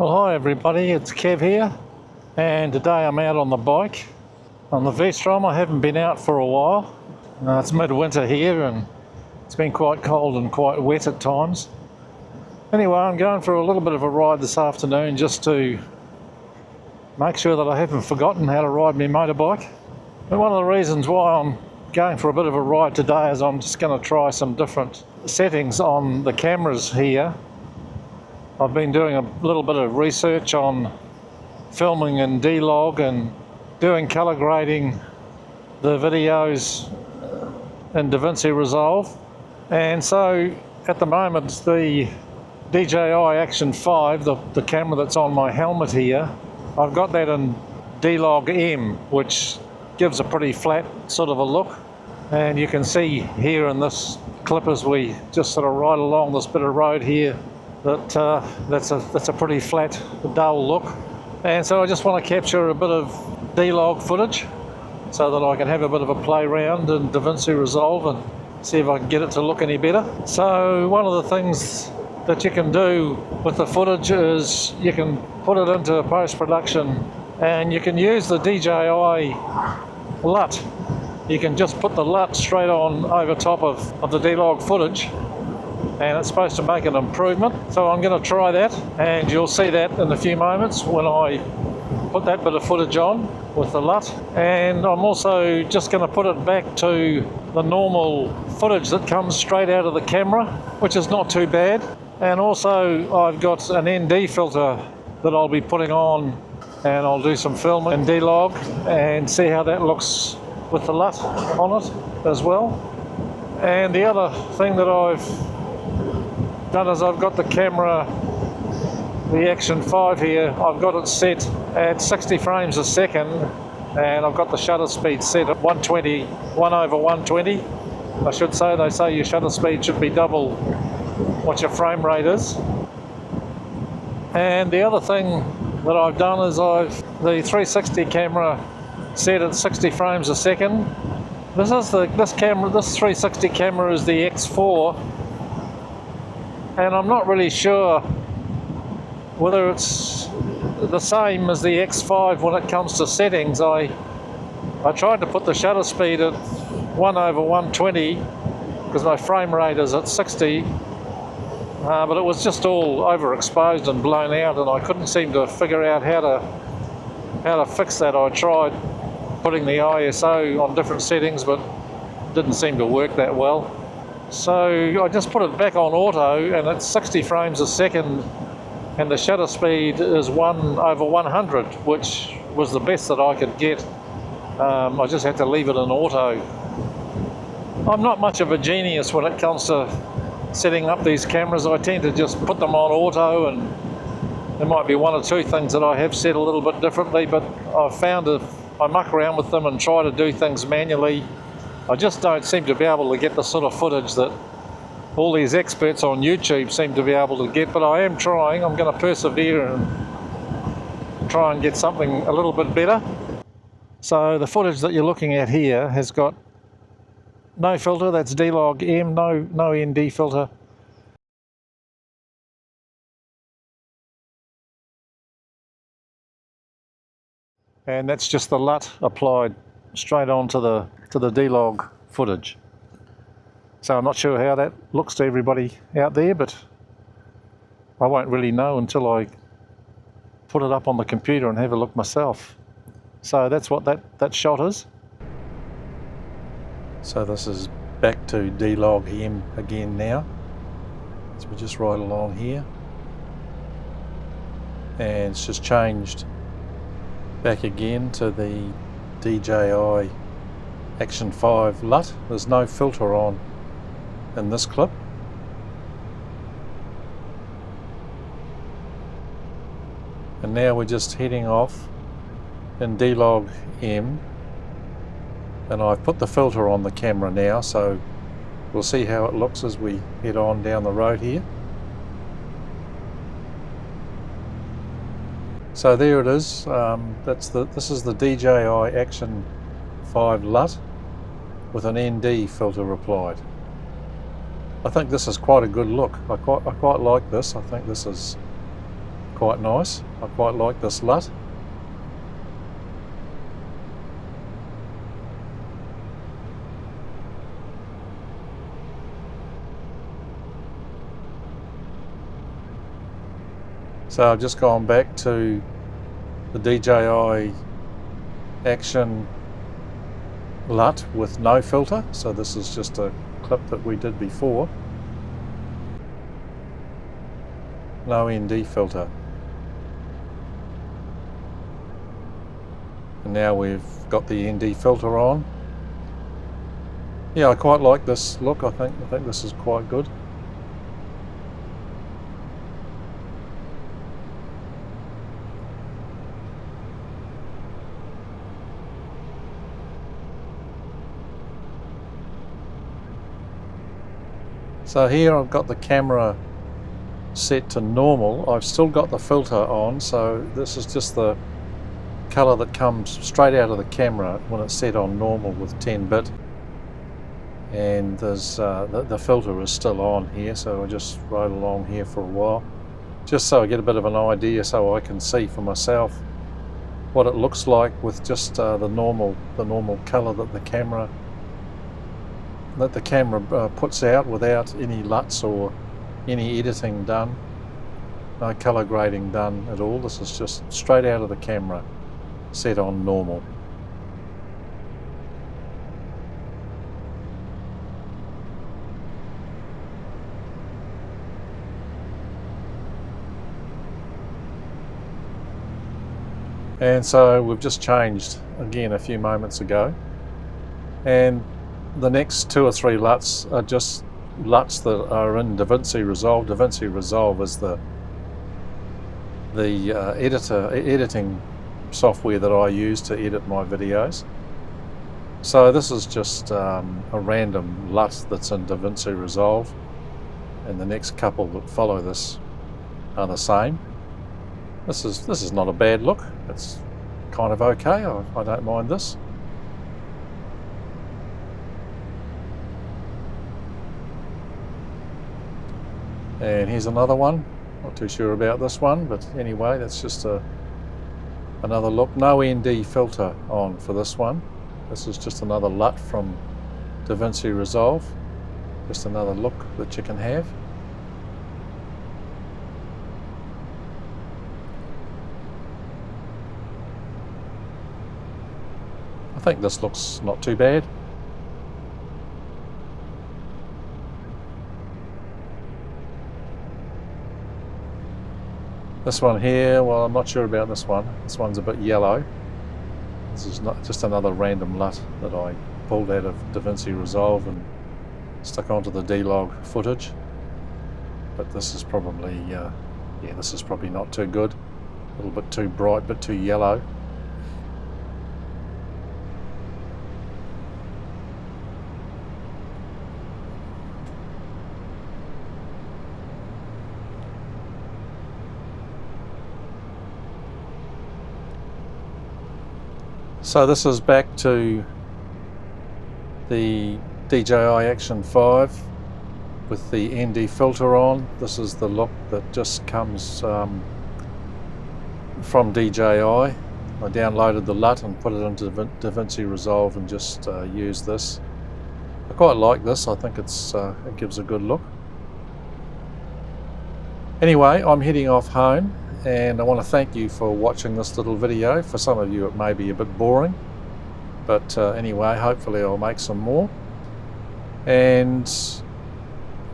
Well, hi everybody, it's Kev here, and today I'm out on the bike on the Vestrom. I haven't been out for a while. It's midwinter here and it's been quite cold and quite wet at times. Anyway, I'm going for a little bit of a ride this afternoon just to make sure that I haven't forgotten how to ride my motorbike. And one of the reasons why I'm going for a bit of a ride today is I'm just going to try some different settings on the cameras here. I've been doing a little bit of research on filming in D-Log and doing colour grading the videos in DaVinci Resolve. And so at the moment the DJI Action 5, the camera that's on my helmet here, I've got that in D-Log M, which gives a pretty flat sort of a look. And you can see here in this clip as we just sort of ride along this bit of road here, that's a pretty flat, dull look. And so I just want to capture a bit of D-Log footage so that I can have a bit of a play around in DaVinci Resolve and see if I can get it to look any better. So one of the things that you can do with the footage is you can put it into post-production and you can use the DJI LUT. You can just put the LUT straight on over top of the D-Log footage, and it's supposed to make an improvement. So I'm going to try that, and you'll see that in a few moments when I put that bit of footage on with the LUT. And I'm also just going to put it back to the normal footage that comes straight out of the camera, which is not too bad. And also I've got an ND filter that I'll be putting on, and I'll do some filming in D-Log and see how that looks with the LUT on it as well. And the other thing that I've done is I've got the camera, the Action 5 here, I've got it set at 60 frames a second, and I've got the shutter speed set at 120, 1/120. I should say, they say your shutter speed should be double what your frame rate is. And the other thing that I've done is the 360 camera set at 60 frames a second. This 360 camera is the X4, and I'm not really sure whether it's the same as the X5 when it comes to settings. I tried to put the shutter speed at 1/120 because my frame rate is at 60, but it was just all overexposed and blown out, and I couldn't seem to figure out how to fix that. I tried putting the ISO on different settings, but it didn't seem to work that well. So I just put it back on auto, and it's 60 frames a second, and the shutter speed is 1/100, which was the best that I could get. I just had to leave it in auto. I'm not much of a genius when it comes to setting up these cameras. I tend to just put them on auto, and there might be one or two things that I have set a little bit differently, but I've found if I muck around with them and try to do things manually, I just don't seem to be able to get the sort of footage that all these experts on YouTube seem to be able to get. But I am trying. I'm going to persevere and try and get something a little bit better. So the footage that you're looking at here has got no filter. That's D-Log M, no ND filter. And that's just the LUT applied straight onto the D-Log footage. So I'm not sure how that looks to everybody out there, but I won't really know until I put it up on the computer and have a look myself. So that's what that shot is. So this is back to D-Log M again now. So we just ride along here, and it's just changed back again to the DJI Action 5 LUT. There's no filter on in this clip. And now we're just heading off in D-Log M, and I've put the filter on the camera now, so we'll see how it looks as we head on down the road here. So there it is. This is the DJI Action 5 LUT with an ND filter applied. I think this is quite a good look. I quite like this. I think this is quite nice. I quite like this LUT. So I've just gone back to the DJI Action LUT with no filter. So this is just a clip that we did before. No ND filter. And now we've got the ND filter on. Yeah, I quite like this look. I think this is quite good. So here I've got the camera set to normal. I've still got the filter on, so this is just the color that comes straight out of the camera when it's set on normal with 10-bit. And there's the filter is still on here, so I just rode along here for a while, just so I get a bit of an idea, so I can see for myself what it looks like with just the normal color that the camera puts out without any LUTs or any editing done. No color grading done at all. This is just straight out of the camera, set on normal. And so we've just changed again a few moments ago, and the next 2 or 3 LUTs are just LUTs that are in DaVinci Resolve. DaVinci Resolve is the editing software that I use to edit my videos. So this is just a random LUT that's in DaVinci Resolve, and the next couple that follow this are the same. This is not a bad look. It's kind of okay. I don't mind this. And here's another one. Not too sure about this one, but anyway, that's just another look. No ND filter on for this one. This is just another LUT from DaVinci Resolve. Just another look that you can have. I think this looks not too bad. This one here, well, I'm not sure about this one. This one's a bit yellow. This is not just another random LUT that I pulled out of DaVinci Resolve and stuck onto the D-Log footage. But this is probably, yeah, this is probably not too good. A little bit too bright, bit too yellow. So this is back to the DJI Action 5 with the ND filter on. This is the look that just comes from DJI. I downloaded the LUT and put it into DaVinci Resolve and just used this. I quite like this. I think it gives a good look. Anyway, I'm heading off home, and I want to thank you for watching this little video. For some of you it may be a bit boring, but anyway, hopefully I'll make some more, and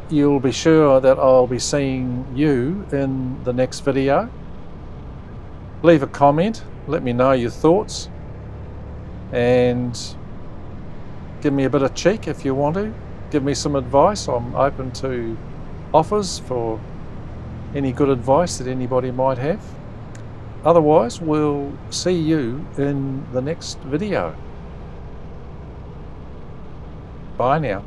you'll be sure that I'll be seeing you in the next video. Leave a comment, let me know your thoughts, and give me a bit of cheek if you want to. Give me some advice. I'm open to offers for any good advice that anybody might have. Otherwise, we'll see you in the next video. Bye now.